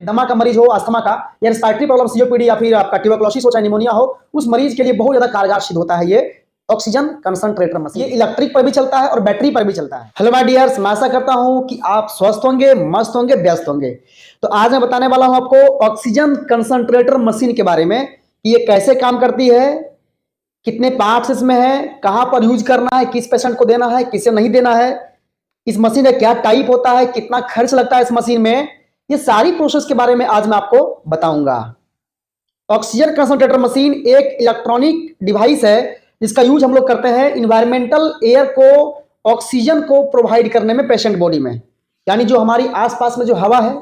दमा का मरीज हो, अस्थमा का या रेस्पिरेटरी प्रॉब्लम सीओपीडी या फिर आपका ट्यूबरकुलोसिस हो चाहे निमोनिया हो, उस मरीज के लिए बहुत ज्यादा कारगर सिद्ध होता है ये ऑक्सीजन कंसंट्रेटर मशीन। ये इलेक्ट्रिक पर भी चलता है और बैटरी पर भी चलता है। हेलो माय डियर्स, मैं आशा करता हूं कि आप स्वस्थ होंगे, मस्त होंगे, व्यस्त होंगे। तो आज मैं बताने वाला हूं आपको ऑक्सीजन कंसंट्रेटर मशीन के बारे में कि ये कैसे काम करती है, कितने पार्ट्स इसमें है, कहां पर यूज करना है, किस पेशेंट को देना है, किसे नहीं देना है, इस मशीन का क्या टाइप होता है, कितना खर्च लगता है इस मशीन में, ये सारी प्रोसेस के बारे में आज मैं आपको बताऊंगा। ऑक्सीजन कंसंट्रेटर मशीन एक इलेक्ट्रॉनिक डिवाइस है जिसका यूज हम लोग करते हैं इन्वायरमेंटल एयर को, ऑक्सीजन को प्रोवाइड करने में पेशेंट बॉडी में। यानी जो हमारी आसपास में जो हवा है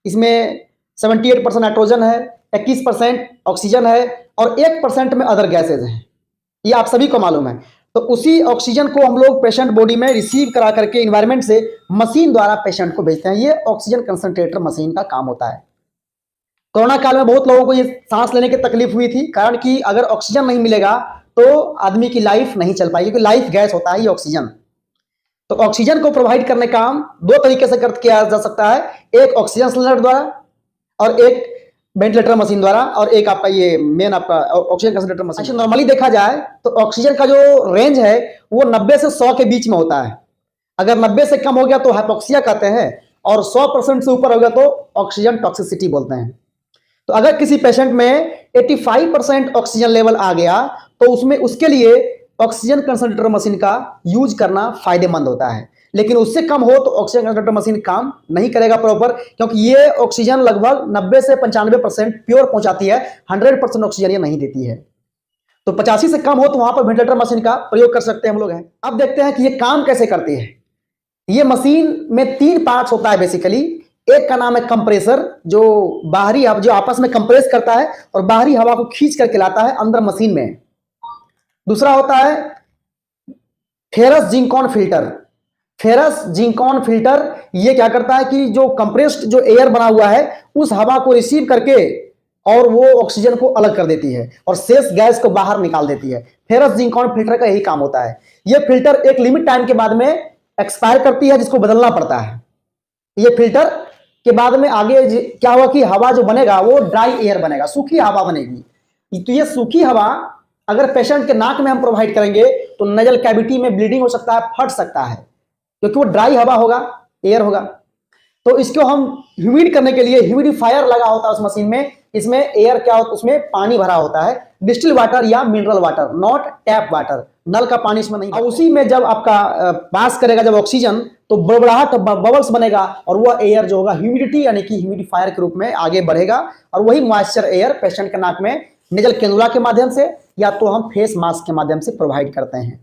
इसमें 78% नाइट्रोजन है, 21% ऑक्सीजन है और 1% में अदर गैसेज हैं। ये आप सभी को मालूम है। तो उसी ऑक्सीजन को हम लोग पेशेंट बॉडी में रिसीव करा करके इन्वायरमेंट से मशीन द्वारा पेशेंट को भेजते हैं। ये ऑक्सीजन कंसंट्रेटर मशीन का काम होता है। कोरोना काल में बहुत लोगों को ये सांस लेने की तकलीफ हुई थी, कारण कि अगर ऑक्सीजन नहीं मिलेगा तो आदमी की लाइफ नहीं चल पाएगी, क्योंकि लाइफ गैस होता है ये ऑक्सीजन। तो ऑक्सीजन को प्रोवाइड करने का काम दो तरीके से किया जा सकता है, एक ऑक्सीजन सिलेंडर द्वारा और एक वेंटिलेटर मशीन द्वारा, और एक आपका ये मेन आपका ऑक्सीजन कंसंट्रेटर मशीन। नॉर्मली देखा जाए तो ऑक्सीजन का जो रेंज है वो 90 से 100 के बीच में होता है। अगर 90 से कम हो गया तो हाइपोक्सिया कहते हैं और 100% से ऊपर हो गया तो ऑक्सीजन टॉक्सिसिटी बोलते हैं। तो अगर किसी पेशेंट में 85% ऑक्सीजन लेवल आ गया तो उसमें उसके लिए ऑक्सीजन कंसंट्रेटर मशीन का यूज करना फायदेमंद होता है। लेकिन उससे कम हो तो ऑक्सीजन कंसंट्रेटर मशीन काम नहीं करेगा प्रॉपर, क्योंकि ये ऑक्सीजन लगभग 90 से 95% प्योर पहुंचाती है, 100% ऑक्सीजन ये नहीं देती है। तो 85 से कम हो तो वहां पर वेंटिलेटर मशीन का प्रयोग कर सकते हैं हम लोग हैं। अब देखते हैं कि ये काम कैसे करती है। ये मशीन में 3 पार्ट्स होता है बेसिकली। एक का नाम है कंप्रेसर, जो बाहरी जो आपस में कंप्रेस करता है और बाहरी हवा को खींच करके लाता है अंदर मशीन में। दूसरा होता है फेरस जिंकॉन फिल्टर। फेरस जिंकॉन फिल्टर ये क्या करता है कि जो कंप्रेस्ड जो एयर बना हुआ है उस हवा को रिसीव करके और वो ऑक्सीजन को अलग कर देती है और शेष गैस को बाहर निकाल देती है। फेरस जिंकॉन फिल्टर का यही काम होता है। ये फिल्टर एक लिमिट टाइम के बाद में एक्सपायर करती है, जिसको बदलना पड़ता है। ये फिल्टर के बाद में आगे क्या हुआ कि हवा जो बनेगा वो ड्राई एयर बनेगा, सूखी हवा बनेगी। तो ये सूखी हवा अगर पेशेंट के नाक में हम प्रोवाइड करेंगे तो नजल कैविटी में ब्लीडिंग हो सकता है, फट सकता है, क्योंकि वो ड्राई हवा होगा, एयर होगा। तो इसको हम ह्यूमिड करने के लिए ह्यूमिडिफायर लगा होता है उस मशीन में। इसमें एयर क्या होता है, उसमें पानी भरा होता है, डिस्टिल वाटर या mineral water, not tap water. नल का पानी इसमें नहीं। और उसी में जब आपका पास करेगा जब ऑक्सीजन तो बड़बड़ाहट बबल्स बनेगा और वह एयर जो होगा ह्यूमिडिटी यानी कि ह्यूमिडिफायर के रूप में आगे बढ़ेगा और वही मॉइस्चर एयर पेशेंट के नाक में नेजल कैनुला के माध्यम से या तो हम फेस मास्क के माध्यम से प्रोवाइड करते हैं।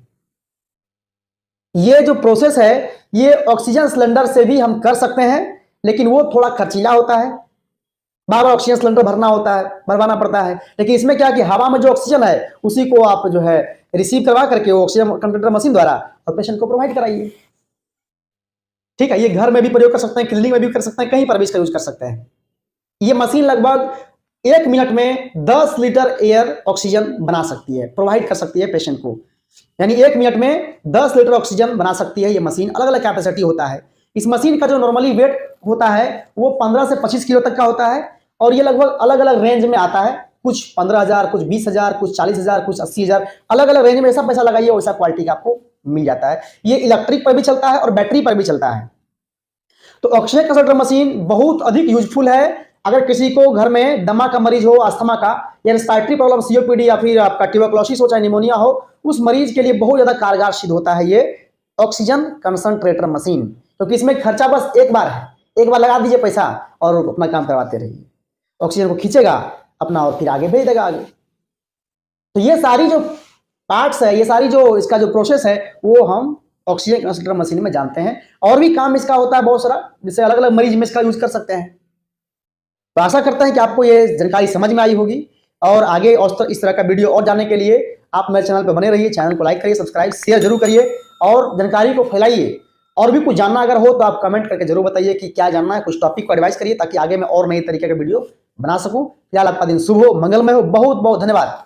ये जो प्रोसेस है ये ऑक्सीजन सिलेंडर से भी हम कर सकते हैं, लेकिन वो थोड़ा खर्चीला होता है, बार बार ऑक्सीजन सिलेंडर भरवाना पड़ता है। लेकिन इसमें क्या कि हवा में जो ऑक्सीजन है उसी को आप जो है रिसीव करवा करके ऑक्सीजन कंसंट्रेटर मशीन द्वारा और पेशेंट को प्रोवाइड कराइए। ठीक है, ये घर में भी प्रयोग कर सकते हैं, क्लिनिक में भी कर सकते हैं, कहीं पर भी इसका यूज कर सकते हैं। ये मशीन लगभग 1 मिनट में 10 लीटर एयर ऑक्सीजन बना सकती है, प्रोवाइड कर सकती है पेशेंट को। यानी 1 मिनट में 10 लीटर ऑक्सीजन बना सकती है ये मशीन। अलग अलग कैपेसिटी होता है। इस मशीन का जो नॉर्मली वेट होता है वो 15 से 25 किलो तक का होता है और ये लगभग अलग अलग रेंज में आता है। कुछ 15,000, कुछ 20,000, कुछ 40,000, कुछ 80,000, अलग अलग रेंज में। ऐसा पैसा लगाइए वैसा क्वालिटी का आपको मिल जाता है। ये इलेक्ट्रिक पर भी चलता है और बैटरी पर भी चलता है। तो ऑक्सीजन कंसंट्रेटर मशीन बहुत अधिक यूजफुल है। अगर किसी को घर में दमा का मरीज हो, अस्थमा का या रेस्पिरेटरी प्रॉब्लम सीओपीडी या फिर आपका ट्यूबरकुलोसिस हो चाहे निमोनिया हो, उस मरीज के लिए बहुत ज्यादा कारगर सिद्ध होता है ये ऑक्सीजन कंसंट्रेटर मशीन। क्योंकि इसमें खर्चा बस एक बार है, एक बार लगा दीजिए पैसा और अपना काम करवाते रहिए। ऑक्सीजन को खींचेगा अपना और फिर आगे भेज देगा आगे। तो ये सारी जो पार्ट्स है, ये सारी जो इसका जो प्रोसेस है वो हम ऑक्सीजन कंसंट्रेटर मशीन में जानते हैं। और भी काम इसका होता है बहुत सारा, जिससे अलग अलग मरीज में इसका यूज कर सकते हैं। तो आशा करते हैं कि आपको ये जानकारी समझ में आई होगी और आगे और इस तरह का वीडियो और जानने के लिए आप मेरे चैनल पर बने रहिए। चैनल को लाइक करिए, सब्सक्राइब, शेयर जरूर करिए और जानकारी को फैलाइए। और भी कुछ जानना अगर हो तो आप कमेंट करके जरूर बताइए कि क्या जानना है, कुछ टॉपिक को एडवाइस करिए ताकि आगे मैं और नई तरीके का वीडियो बना सकूं। फिलहाल आपका दिन शुभ हो, मंगलमय हो। बहुत बहुत धन्यवाद।